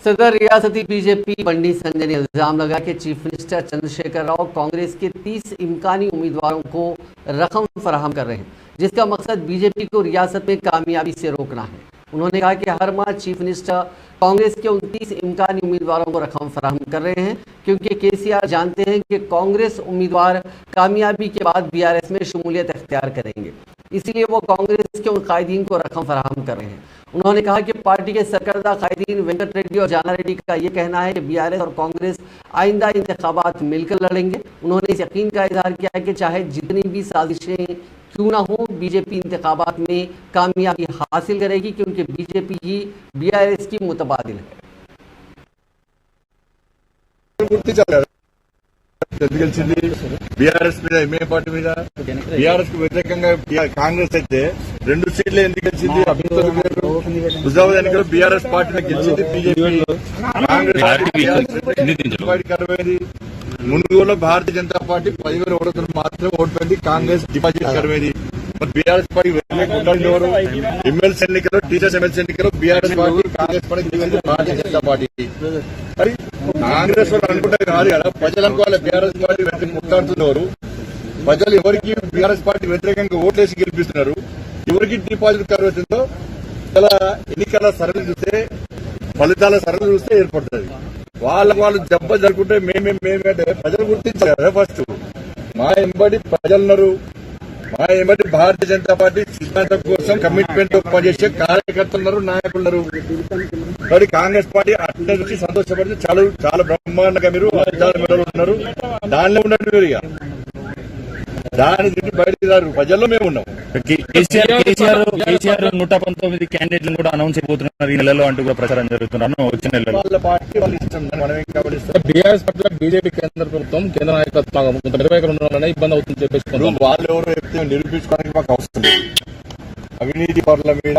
सदर रियासती बीजेपी बंडी संजय ने इल्जाम लगा कि चीफ मिनिस्टर चंद्रशेखर राव कांग्रेस के 30 इम्कानी उम्मीदवारों को रकम फराहम कर रहे हैं, जिसका मकसद बीजेपी को रियासत में कामयाबी से रोकना है। उन्होंने कहा कि हर माह चीफ मिनिस्टर कांग्रेस के 29 इम्कानी उम्मीदवारों को रकम फराहम कर रहे हैं, क्योंकि केसीआर जानते हैं कि कांग्रेस उम्मीदवार कामयाबी के बाद बीआरएस में शमूलियत इख्तियार करेंगे, इसलिए वो कांग्रेस के उन कायदीन को रकम फराहम कर रहे हैं। उन्होंने कहा कि पार्टी के सरकर्दा कायदीन वेंकट रेड्डी और जाना रेड्डी का ये कहना है कि बीआरएस और कांग्रेस आइंदा इंतखाबात मिलकर लड़ेंगे। उन्होंने इस यकीन का इजहार किया है कि चाहे जितनी भी साजिशें क्यों ना हो, बीजेपी इंतखाबात में कामयाबी हासिल करेगी, क्योंकि बीजेपी ही बीआरएस की मुतबादिल है। बीआरएस మీద పార్టీ మీద बीआरएस కు వ్యతిరేకంగా కాంగ్రెస్ అయితే 2 సీట్లు ఎందుకు గెలిచింది? అభ్యర్థులు లేరు. హుజాబాద్ ఎన్నికల్లో बीआरएस పార్టీ గెలిచింది, బీజేపీ కాంగ్రెస్ పార్టీ కరువైంది. మునుగోడులో భారతీయ జనతా పార్టీ 10,000 ఓట్లతో మాత్రమే ఓడిపోయింది, కాంగ్రెస్ డిపాజిట్ కరువైంది. మరి बीआरएस పార్టీ వ్యతిరేకంగా ఎమ్మెల్సీ ఎన్నికల్లో టీచర్స్ ఎమ్మెల్సీ ఎన్నికల్లో बीआरएस పార్టీ కాంగ్రెస్ పార్టీ గెలిచింది, భారతీయ జనతా పార్టీ. మరి కాంగ్రెస్ వాళ్ళు అనుకుంటే కాదు కదా, ప్రజలు అనుకోవాలి बीआरएस పార్టీ ముట్టాడుతున్నారు. ప్రజలు ఎవరికి बीआरएस పార్టీ వ్యతిరేకంగా ఓట్లేసి గెలిపిస్తున్నారు, ఎవరికి డిపాజిట్ కరువుతుందో ఇలా ఎన్నికల సరళి చూస్తే, ఫలితాల సరళి చూస్తే ఏర్పడుతుంది. వాళ్ళు దెబ్బ జరుగుతుంటే మేమేంటే ప్రజలు గుర్తించారు కదా. ఫస్ట్ మా ఎంబడి ప్రజలున్నారు, మా ఎంబడి భారతీయ జనతా పార్టీ సిద్ధాంతం కోసం కమిట్మెంట్ పనిచేసే కార్యకర్తలు ఉన్నారు, నాయకులు ఉన్నారు. మరి కాంగ్రెస్ పార్టీ అట్లా చూసి సంతోషపడితే చాలా బ్రహ్మాండంగా మీరు ఉన్నారు. దానిలో ఉన్నట్టు మీరు ఇక దాని తిరిగి బయటికి రారు. ప్రజల్లో మేము ఉన్నాం. కేసీఆర్ 119 క్యాండిడేట్లను కూడా అనౌన్స్ అయిపోతున్నారు ఈ నెలలో అంటూ కూడా ప్రచారం జరుగుతున్నారు. వచ్చిన నెలలో వాళ్ళ పార్టీ వాళ్ళు ఇష్టం, మనం ఏం కాబట్టి బీఆర్ఎస్ పార్టీలో బీజేపీ కేంద్ర ప్రభుత్వం కేంద్ర నాయకత్వం నిర్వహణ ఉండడం ఇబ్బంది అవుతుంది చెప్పేసి వాళ్ళు ఎవరు చెప్తే నిరూపించుకోవడానికి మాకు అవసరం లేదు. అవినీతి పరుల మీద